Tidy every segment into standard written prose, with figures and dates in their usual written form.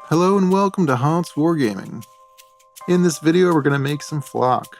Hello and welcome to Hans Wargaming. In this video we're going to make some flock.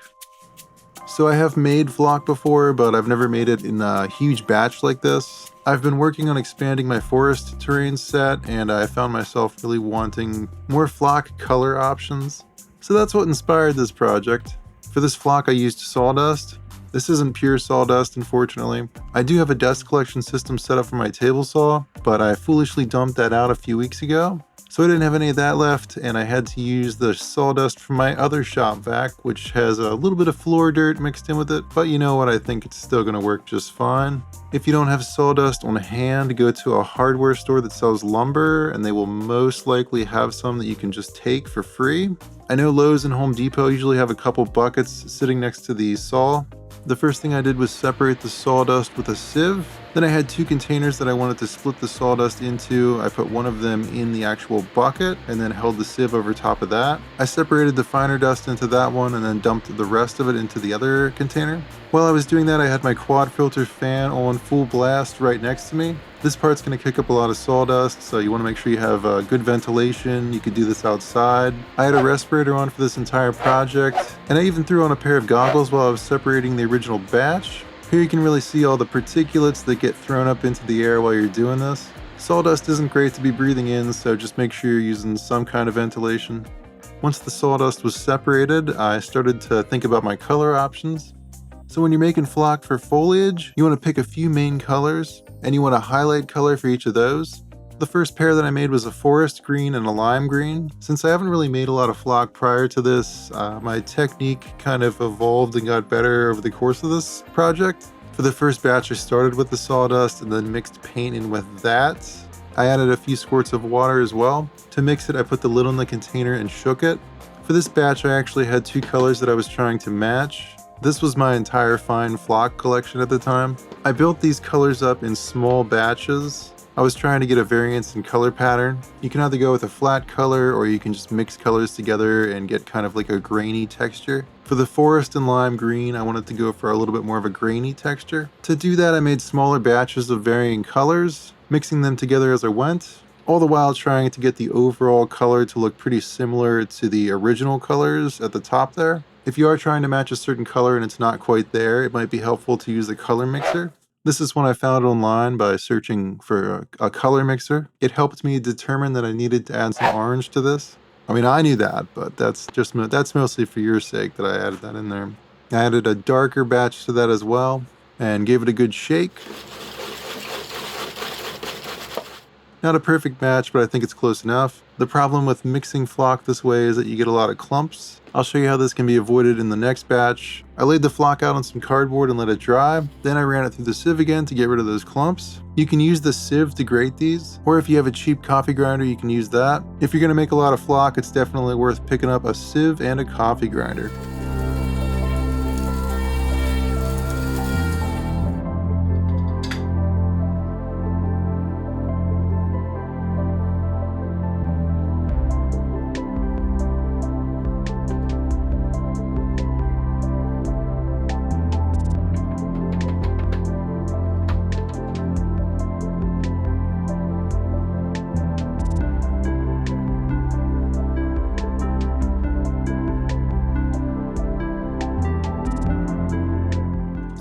So I have made flock before, but I've never made it in a huge batch like this. I've been working on expanding my forest terrain set, and I found myself really wanting more flock color options. So that's what inspired this project. For this flock I used sawdust. This isn't pure sawdust, unfortunately. I do have a dust collection system set up for my table saw, but I foolishly dumped that out a few weeks ago. So I didn't have any of that left, and I had to use the sawdust from my other shop vac, which has a little bit of floor dirt mixed in with it, but you know what, I think it's still going to work just fine. If you don't have sawdust on hand, go to a hardware store that sells lumber, and they will most likely have some that you can just take for free. I know Lowe's and Home Depot usually have a couple buckets sitting next to the saw. The first thing I did was separate the sawdust with a sieve. Then I had two containers that I wanted to split the sawdust into. I put one of them in the actual bucket and then held the sieve over top of that. I separated the finer dust into that one and then dumped the rest of it into the other container. While I was doing that, I had my quad filter fan on full blast right next to me. This part's going to kick up a lot of sawdust, so you want to make sure you have good ventilation. You could do this outside. I had a respirator on for this entire project, and I even threw on a pair of goggles while I was separating the original batch. Here you can really see all the particulates that get thrown up into the air while you're doing this. Sawdust isn't great to be breathing in, so just make sure you're using some kind of ventilation. Once the sawdust was separated, I started to think about my color options. So when you're making flock for foliage, you want to pick a few main colors, and you want a highlight color for each of those. The first pair that I made was a forest green and a lime green. Since I haven't really made a lot of flock prior to this, my technique kind of evolved and got better over the course of this project. For the first batch I started with the sawdust and then mixed paint in with that. I added a few squirts of water as well. To mix it, I put the lid on the container and shook it. For this batch I actually had two colors that I was trying to match. This was my entire fine flock collection at the time. I built these colors up in small batches. I was trying to get a variance in color pattern. You can either go with a flat color or you can just mix colors together and get kind of like a grainy texture. For the forest and lime green, I wanted to go for a little bit more of a grainy texture. To do that, I made smaller batches of varying colors, mixing them together as I went, all the while trying to get the overall color to look pretty similar to the original colors at the top there. If you are trying to match a certain color and it's not quite there, it might be helpful to use a color mixer. This is one I found online by searching for a color mixer. It helped me determine that I needed to add some orange to this. I mean, I knew that, but that's mostly for your sake that I added that in there. I added a darker batch to that as well and gave it a good shake. Not a perfect match, but I think it's close enough. The problem with mixing flock this way is that you get a lot of clumps. I'll show you how this can be avoided in the next batch. I laid the flock out on some cardboard and let it dry. Then I ran it through the sieve again to get rid of those clumps. You can use the sieve to grate these, or if you have a cheap coffee grinder, you can use that. If you're going to make a lot of flock, it's definitely worth picking up a sieve and a coffee grinder.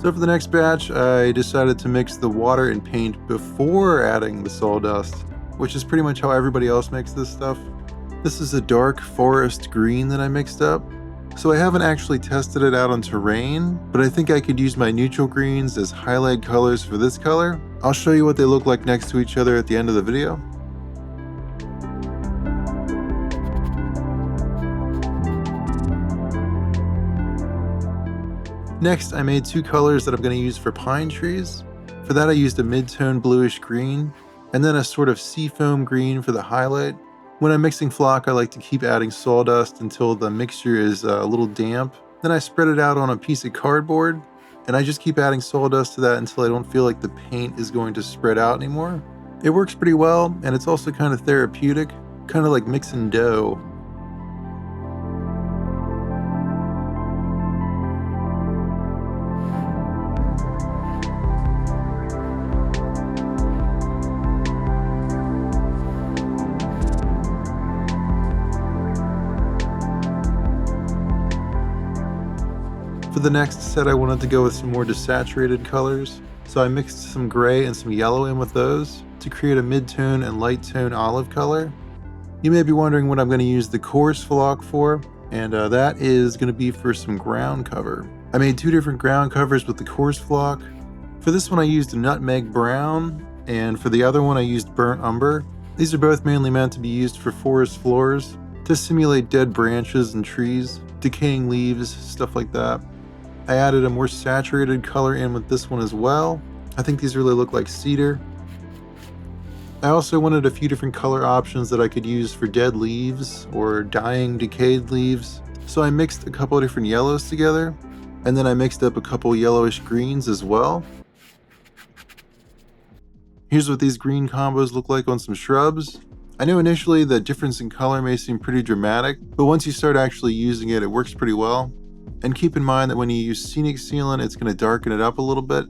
So for the next batch, I decided to mix the water and paint before adding the sawdust, which is pretty much how everybody else makes this stuff. This is a dark forest green that I mixed up. So I haven't actually tested it out on terrain, but I think I could use my neutral greens as highlight colors for this color. I'll show you what they look like next to each other at the end of the video. Next, I made two colors that I'm going to use for pine trees. For that I used a mid-tone bluish green, and then a sort of seafoam green for the highlight. When I'm mixing flock, I like to keep adding sawdust until the mixture is a little damp. Then I spread it out on a piece of cardboard, and I just keep adding sawdust to that until I don't feel like the paint is going to spread out anymore. It works pretty well, and it's also kind of therapeutic, kind of like mixing dough. For the next set I wanted to go with some more desaturated colors, so I mixed some gray and some yellow in with those to create a mid-tone and light-tone olive color. You may be wondering what I'm going to use the coarse flock for, and that is going to be for some ground cover. I made 2 different ground covers with the coarse flock. For this one I used nutmeg brown, and for the other one I used burnt umber. These are both mainly meant to be used for forest floors, to simulate dead branches and trees, decaying leaves, stuff like that. I added a more saturated color in with this one as well. I think these really look like cedar. I also wanted a few different color options that I could use for dead leaves or dying, decayed leaves. So I mixed a couple of different yellows together, and then I mixed up a couple yellowish greens as well. Here's what these green combos look like on some shrubs. I know initially the difference in color may seem pretty dramatic, but once you start actually using it, it works pretty well. And keep in mind that when you use scenic sealant, it's going to darken it up a little bit.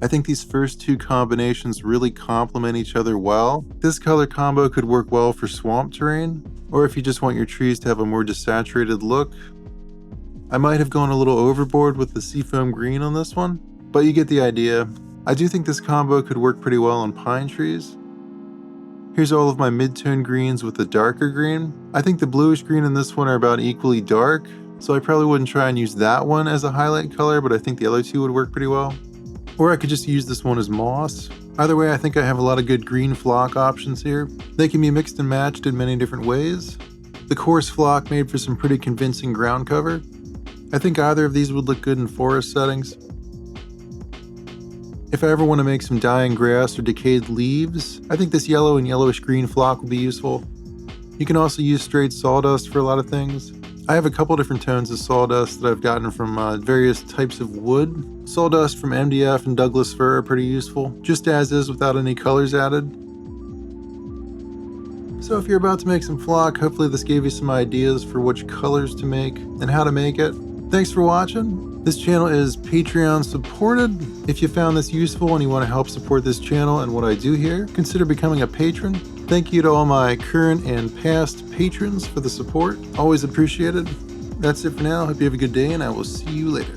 I think these first 2 combinations really complement each other well. This color combo could work well for swamp terrain, or if you just want your trees to have a more desaturated look. I might have gone a little overboard with the seafoam green on this one, but you get the idea. I do think this combo could work pretty well on pine trees. Here's all of my mid-tone greens with the darker green. I think the bluish green and this one are about equally dark, so I probably wouldn't try and use that one as a highlight color, but I think the other 2 would work pretty well. Or I could just use this one as moss. Either way, I think I have a lot of good green flock options here. They can be mixed and matched in many different ways. The coarse flock made for some pretty convincing ground cover. I think either of these would look good in forest settings. If I ever want to make some dying grass or decayed leaves, I think this yellow and yellowish green flock would be useful. You can also use straight sawdust for a lot of things. I have a couple different tones of sawdust that I've gotten from various types of wood. Sawdust from MDF and Douglas fir are pretty useful, just as is without any colors added. So if you're about to make some flock, hopefully this gave you some ideas for which colors to make and how to make it. Thanks for watching. This channel is Patreon supported. If you found this useful and you want to help support this channel and what I do here, consider becoming a patron. Thank you to all my current and past patrons for the support. Always appreciated. That's it for now. Hope you have a good day, and I will see you later.